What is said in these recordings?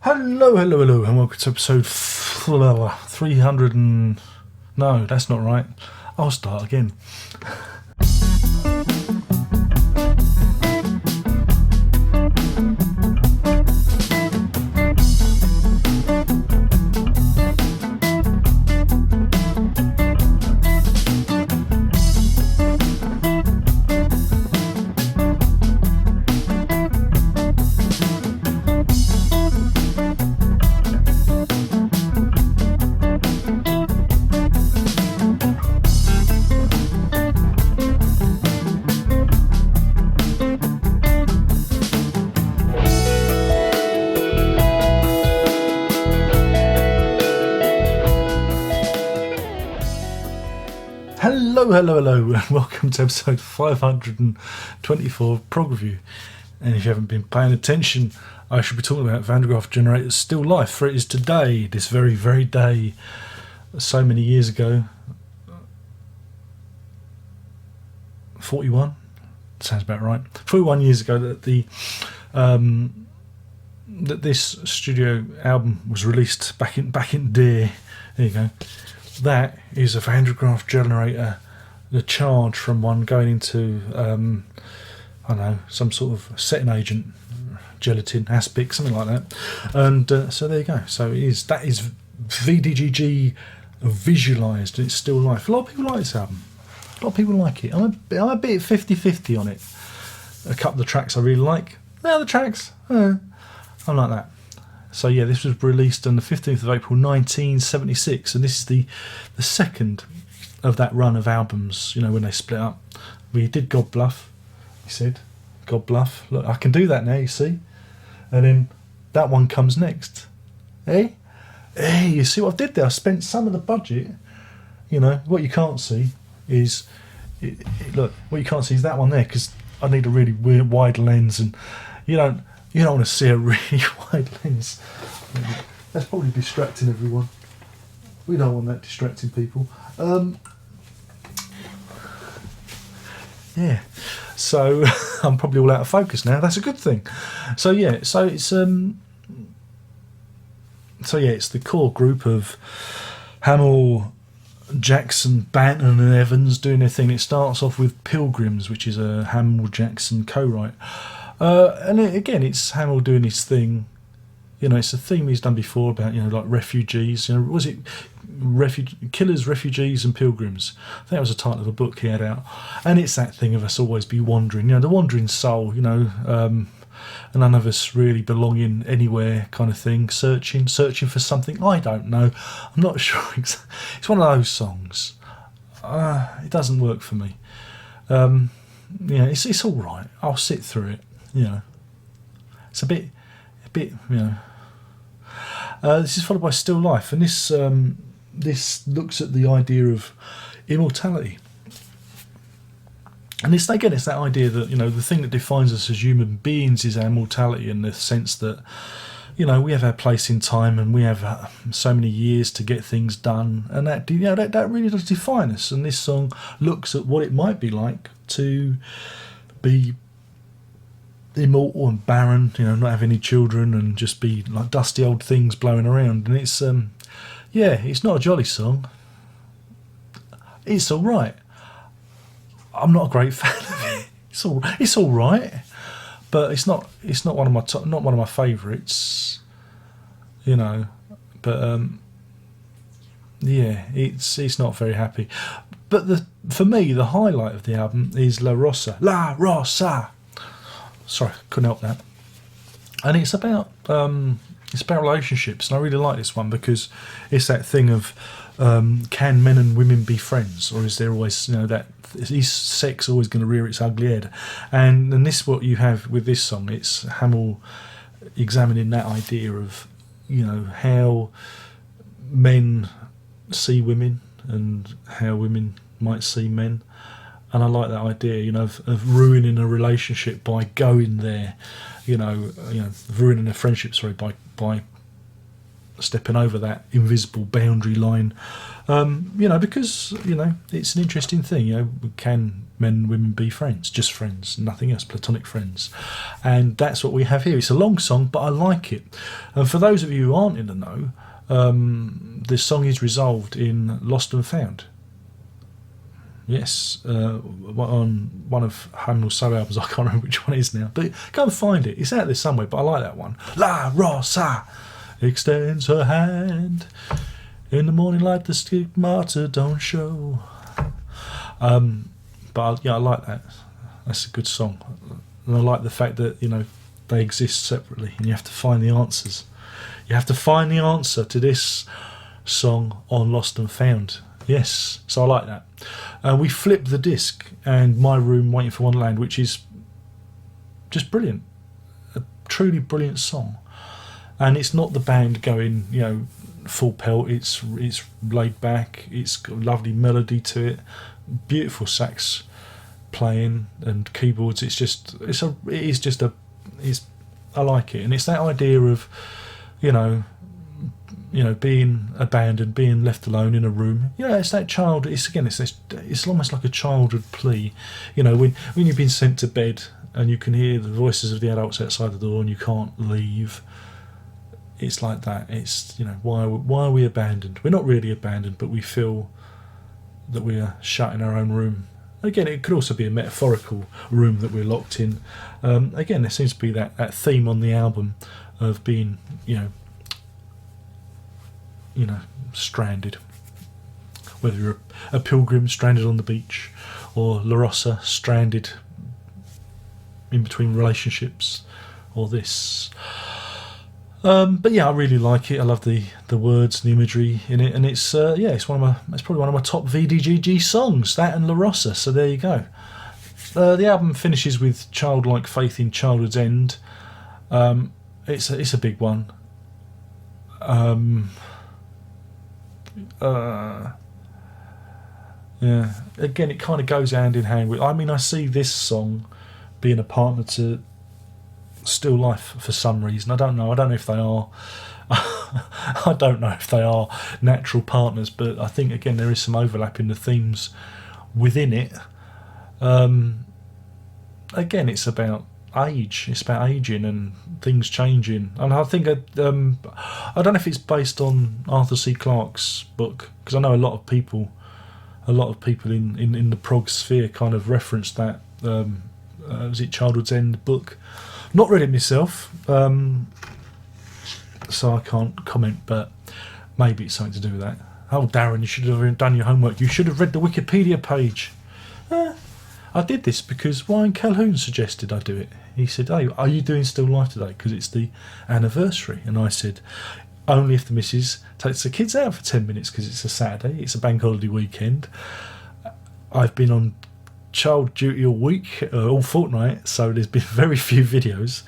Hello, hello, hello, and welcome to episode 300 and... No, that's not right. I'll start again. Hello, and welcome to episode 524 of Prog Review. And if you haven't been paying attention, I should be talking about Van der Graaf Generator's Still Life, for it is today, this very, very day, so many years ago, 41, sounds about right, 41 years ago that that this studio album was released back in Deer. There you go. That is a Van der Graaf Generator, the charge from one going into, I don't know, some sort of setting agent, gelatin, aspic, something like that. And so there you go. So that is VDGG visualised, and it's still life. A lot of people like this album. A lot of people like it. I'm a bit 50-50 on it. A couple of the tracks I really like. The other tracks, I'm like that. So yeah, this was released on the 15th of April 1976, and this is the second of that run of albums, you know, when they split up. We did God Bluff, he said. God Bluff. Look, I can do that now, you see. And then that one comes next. Hey, you see what I did there? I spent some of the budget, you know. What you can't see is, look, what you can't see is that one there, because I need a really wide lens, and you don't want to see a really wide lens. That's probably distracting everyone. We don't want that distracting people. Yeah. So I'm probably all out of focus now. That's a good thing. So yeah. So it's it's the core group of Hamill, Jackson, Banton and Evans doing their thing. It starts off with Pilgrims, which is a Hamill Jackson co-write. And again, it's Hamill doing his thing. You know, it's a theme he's done before about, you know, like refugees. You know, was it Killers, Refugees and Pilgrims? I think that was the title of a book he had out. And it's that thing of us always be wandering, you know, the wandering soul, you know, and none of us really belonging anywhere kind of thing, searching for something. I don't know. I'm not sure. It's one of those songs. It doesn't work for me. Yeah, it's all right. I'll sit through it. You know, it's a bit, you know. This is followed by Still Life, and this looks at the idea of immortality. And it's that idea that, you know, the thing that defines us as human beings is our mortality, in the sense that, you know, we have our place in time, and we have so many years to get things done, and that, you know, that really does define us. And this song looks at what it might be like to be immortal and barren, you know, not have any children, and just be like dusty old things blowing around. And it's it's not a jolly song. It's all right. I'm not a great fan of it. It's all right, but it's not one of my favourites, you know. But it's not very happy. But for me, the highlight of the album is La Rosa. Sorry, couldn't help that. And it's about relationships, and I really like this one because it's that thing of, can men and women be friends, or is there always, you know, that is sex always going to rear its ugly head? And this, what you have with this song, it's Hamill examining that idea of, you know, how men see women and how women might see men. And I like that idea, you know, of ruining a relationship by going there, you know, ruining a friendship, by stepping over that invisible boundary line. Because it's an interesting thing. Can men and women be friends? Just friends, nothing else, platonic friends. And that's what we have here. It's a long song, but I like it. And for those of you who aren't in the know, this song is resolved in Lost and Found. Yes, on one of Hymnal solo albums. I can't remember which one it is now, but go and find it. It's out there somewhere, but I like that one. La Rosa extends her hand in the morning light, the stigmata don't show. But I like that. That's a good song, and I like the fact that they exist separately, and you have to find the answers. You have to find the answer to this song on Lost and Found. Yes, so I like that. We flip the disc, and My Room Waiting for Wonderland, which is just brilliant, a truly brilliant song. And it's not the band going, full pelt. It's laid back. It's got a lovely melody to it, beautiful sax playing and keyboards. I like it, and it's that idea of, being abandoned, being left alone in a room. It's that child. It's almost like a childhood plea. When you've been sent to bed and you can hear the voices of the adults outside the door and you can't leave. It's like that. It's why are we abandoned? We're not really abandoned, but we feel that we are shut in our own room. Again, it could also be a metaphorical room that we're locked in. Again, there seems to be that theme on the album of being, stranded. Whether you're a pilgrim stranded on the beach, or La Rosa stranded in between relationships, or this. But yeah, I really like it. I love the words and the imagery in it, and it's it's probably one of my top VDGG songs. That and La Rosa. So there you go. The album finishes with Childlike Faith in Childhood's End. It's a big one. Yeah. Again, it kind of goes hand in hand with. I see this song being a partner to Still Life for some reason. I don't know if they are. I don't know if they are natural partners, but I think again there is some overlap in the themes within it. Again, it's about age. It's about aging and things changing. And I think I don't know if it's based on Arthur C. Clarke's book, because I know a lot of people in the prog sphere kind of referenced that. Was it Childhood's End book? Not read it myself, so I can't comment, but maybe it's something to do with that. Oh, Darren, you should have done your homework. You should have read the Wikipedia page. I did this because Ryan Calhoun suggested I do it. He said, "Hey, are you doing Still Life today? Because it's the anniversary." And I said, "Only if the missus takes the kids out for 10 minutes, because it's a Saturday, it's a bank holiday weekend. I've been on child duty all week, all fortnight, so there's been very few videos.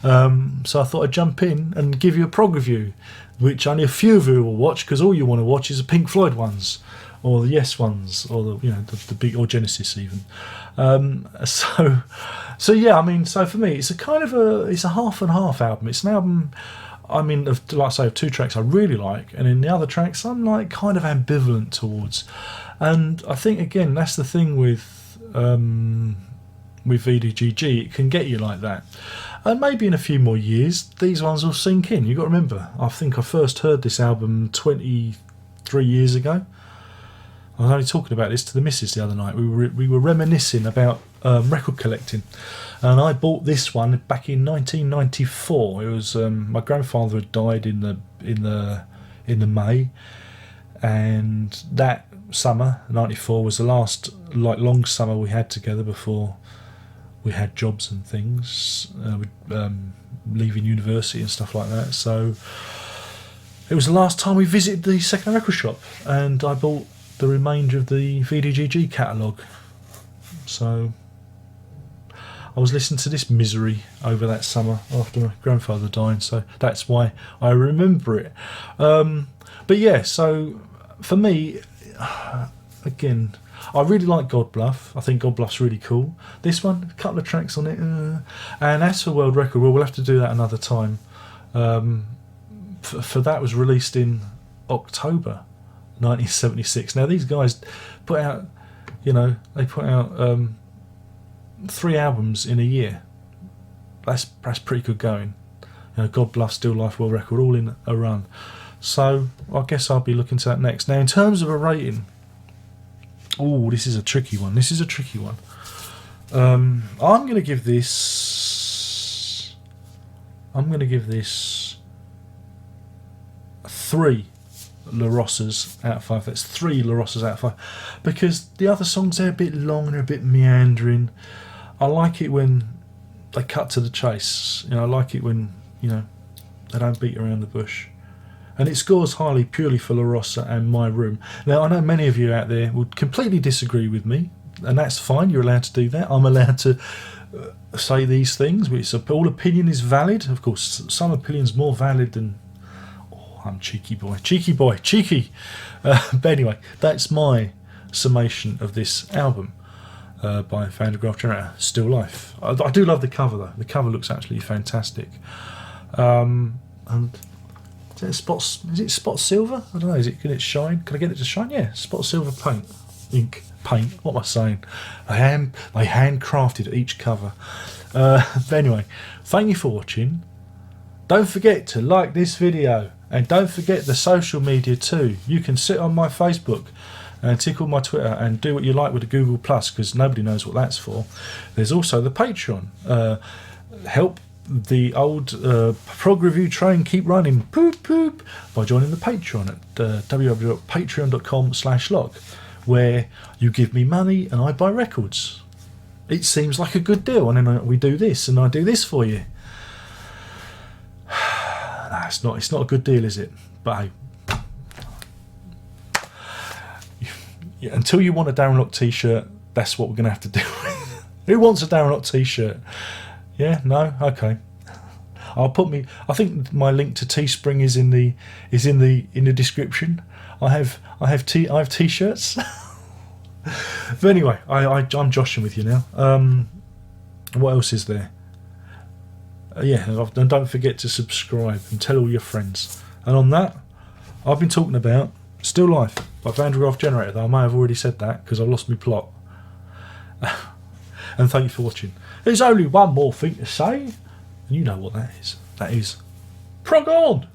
So I thought I'd jump in and give you a prog review, which only a few of you will watch, because all you want to watch is the Pink Floyd ones, or the Yes ones, or the big, or Genesis even. So yeah, so for me, it's a half and half album. It's an album, of 2 tracks I really like, and in the other tracks I'm kind of ambivalent towards. And I think again that's the thing with VDGG, it can get you like that. And maybe in a few more years these ones will sink in. You've got to remember, I think I first heard this album 23 years ago. I was only talking about this to the missus the other night. We were reminiscing about record collecting, and I bought this one back in 1994. It was my grandfather had died in the May, and that summer, 94, was the last long summer we had together before we had jobs and things, leaving university and stuff like that. So it was the last time we visited the second record shop, and I bought the remainder of the VDGG catalogue. So I was listening to this misery over that summer after my grandfather died, so that's why I remember it. But yeah, so for me, again, I really like God Bluff. I think God Bluff's really cool. This one, a couple of tracks on it, and as for World Record, we'll have to do that another time. for that was released in October 1976. Now these guys put out, they put out 3 albums in a year. That's pretty good going. God Bluff, Still Life, World Record, all in a run. So I guess I'll be looking to that next. Now in terms of a rating, this is a tricky one. I'm going to give this 3 La Rosas out of 5. That's 3 La Rosas out of 5, because the other songs, they're a bit long and a bit meandering. I like it when they cut to the chase. I like it when they don't beat around the bush. And it scores highly purely for La Rosa and My Room. Now I know many of you out there would completely disagree with me, and that's fine. You're allowed to do that. I'm allowed to say these things. All opinion is valid. Of course, some opinions more valid than. I'm cheeky. But anyway, that's my summation of this album by Van der Graaf Generator, Still Life. I do love the cover though. The cover looks absolutely fantastic. And is it spot silver? I don't know. Can it shine? Can I get it to shine? Yeah, spot silver paint, ink paint. What am I saying? They handcrafted each cover. But anyway, thank you for watching. Don't forget to like this video, and don't forget the social media too. You can sit on my Facebook and tickle my Twitter and do what you like with the Google Plus, because nobody knows what that's for. There's also the Patreon. Help the old prog review train keep running, poop, by joining the Patreon at www.patreon.com/log, where you give me money and I buy records. It seems like a good deal, and then we do this and I do this for you. No, it's not a good deal, is it? But hey, until you want a Darren Lock t-shirt, that's what we're going to have to do. Who wants a Darren Lock t-shirt? Yeah, no, okay. I think my link to Teespring is in the description. I have t-shirts. But anyway, I'm joshing with you now. What else is there? And don't forget to subscribe and tell all your friends. And on that, I've been talking about Still Life by Van der Graaf Generator, though I may have already said that because I've lost my plot. And thank you for watching. There's only one more thing to say, and you know what that is. That is, prog on!